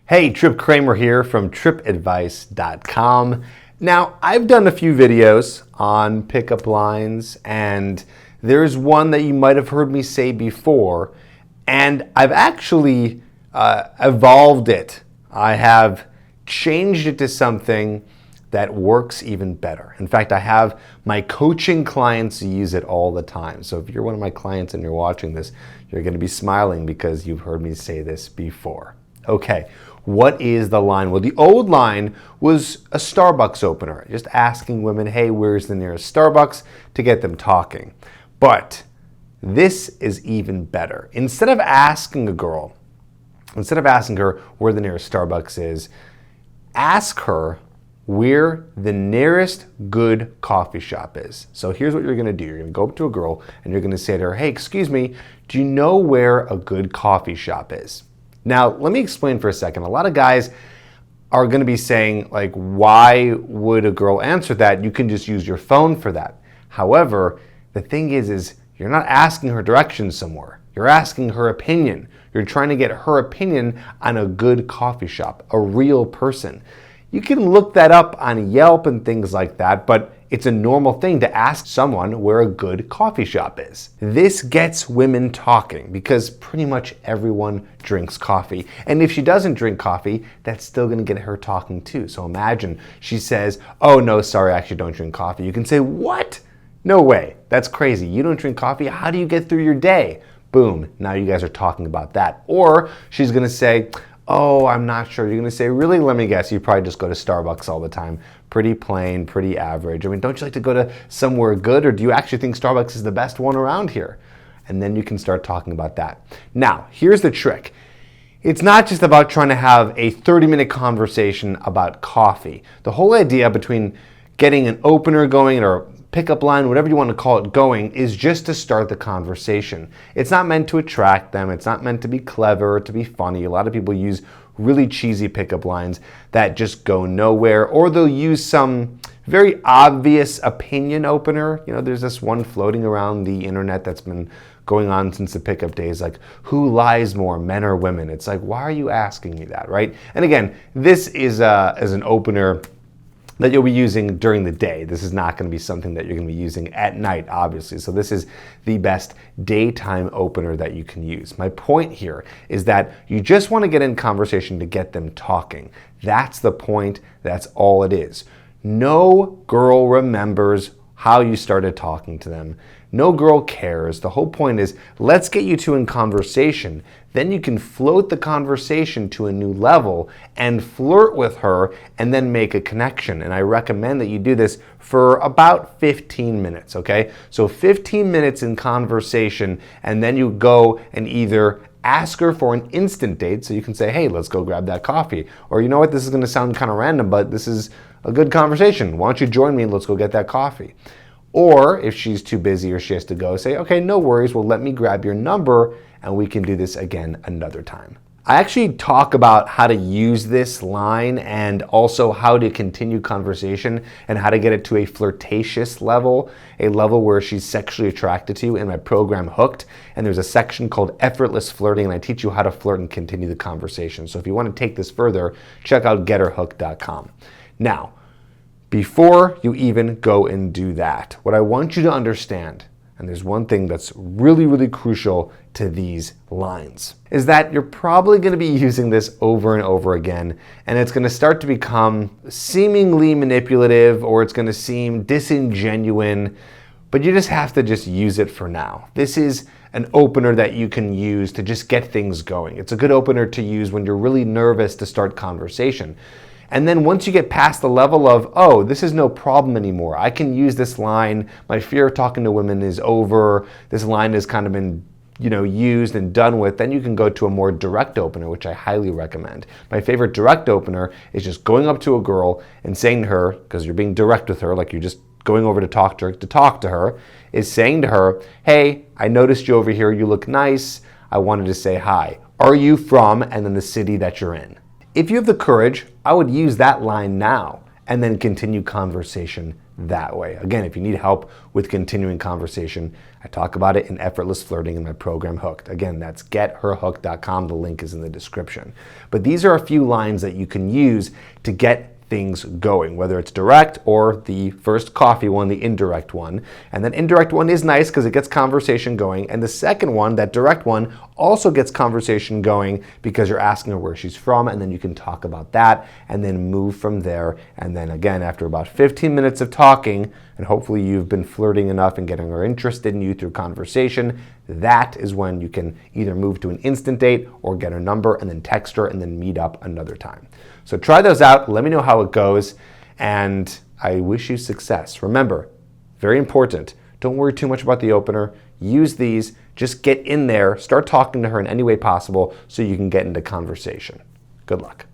Hey, Tripp Kramer here from trippadvice.com. Now, I've done a few videos on pickup lines, and there's one that you might have heard me say before, and I've actually evolved it. I have changed it to something that works even better. In fact, I have my coaching clients use it all the time. So if you're one of my clients and you're watching this, you're going to be smiling because you've heard me say this before. Okay, what is the line? Well, the old line was a Starbucks opener, just asking women, hey, where's the nearest Starbucks, to get them talking. But this is even better. Instead of asking her where the nearest Starbucks is, ask her where the nearest good coffee shop is. So here's what you're gonna do. You're gonna go up to a girl and you're gonna say to her, hey, excuse me, do you know where a good coffee shop is? Now, let me explain for a second. A lot of guys are gonna be saying, like, why would a girl answer that? You can just use your phone for that. However, the thing is you're not asking her directions somewhere. You're asking her opinion. You're trying to get her opinion on a good coffee shop, a real person. You can look that up on Yelp and things like that, but it's a normal thing to ask someone where a good coffee shop is. This gets women talking because pretty much everyone drinks coffee. And if she doesn't drink coffee, that's still gonna get her talking too. So imagine she says, oh no, sorry, I actually don't drink coffee. You can say, what? No way, that's crazy. You don't drink coffee? How do you get through your day? Boom, now you guys are talking about that. Or she's gonna say, oh, I'm not sure. You're gonna say, really? Let me guess, you probably just go to Starbucks all the time. Pretty plain, pretty average. I mean, don't you like to go to somewhere good, or do you actually think Starbucks is the best one around here? And then you can start talking about that. Now, here's the trick. It's not just about trying to have a 30-minute conversation about coffee. The whole idea between getting an opener going or pickup line, whatever you want to call it, going, is just to start the conversation. It's not meant to attract them. It's not meant to be clever, to be funny. A lot of people use really cheesy pickup lines that just go nowhere, or they'll use some very obvious opinion opener. You know, there's this one floating around the internet that's been going on since the pickup days, like, who lies more, men or women? It's like, why are you asking me that, right? And again, this is as an opener that you'll be using during the day. This is not going to be something that you're going to be using at night, obviously. So this is the best daytime opener that you can use. My point here is that you just want to get in conversation to get them talking. That's the point. That's all it is. No girl remembers how you started talking to them. No girl cares. The whole point is, let's get you two in conversation. Then you can float the conversation to a new level and flirt with her and then make a connection. And I recommend that you do this for about 15 minutes, okay? So 15 minutes in conversation, and then you go and either ask her for an instant date, so you can say, hey, let's go grab that coffee. Or, you know what, this is gonna sound kind of random, but this is a good conversation. Why don't you join me and let's go get that coffee? Or if she's too busy or she has to go, say, okay, no worries, well, let me grab your number and we can do this again another time. I actually talk about how to use this line and also how to continue conversation and how to get it to a flirtatious level, a level where she's sexually attracted to you, in my program Hooked. And there's a section called Effortless Flirting, and I teach you how to flirt and continue the conversation. So if you want to take this further, check out getherhooked.com. Now, before you even go and do that, what I want you to understand, and there's one thing that's really, really crucial to these lines, is that you're probably going to be using this over and over again, and it's going to start to become seemingly manipulative, or it's going to seem disingenuous, but you just have to just use it for now. This is an opener that you can use to just get things going. It's a good opener to use when you're really nervous to start conversation. And then once you get past the level of, oh, this is no problem anymore, I can use this line, my fear of talking to women is over, this line has kind of been, used and done with, then you can go to a more direct opener, which I highly recommend. My favorite direct opener is just going up to a girl and saying to her, because you're being direct with her, like you're just going over to talk to her, is saying to her, hey, I noticed you over here, you look nice, I wanted to say hi. Are you from, and then the city that you're in. If you have the courage, I would use that line now and then continue conversation that way. Again, if you need help with continuing conversation, I talk about it in Effortless Flirting in my program Hooked. Again, that's getherhooked.com. The link is in the description. But these are a few lines that you can use to get things going, whether it's direct or the first coffee one, the indirect one. And that indirect one is nice because it gets conversation going. And the second one, that direct one, also gets conversation going because you're asking her where she's from, and then you can talk about that and then move from there. And then again, after about 15 minutes of talking, and hopefully you've been flirting enough and getting her interested in you through conversation, that is when you can either move to an instant date or get her number and then text her and then meet up another time. So try those out. Let me know how it goes. And I wish you success. Remember, very important, don't worry too much about the opener. Use these. Just get in there. Start talking to her in any way possible so you can get into conversation. Good luck.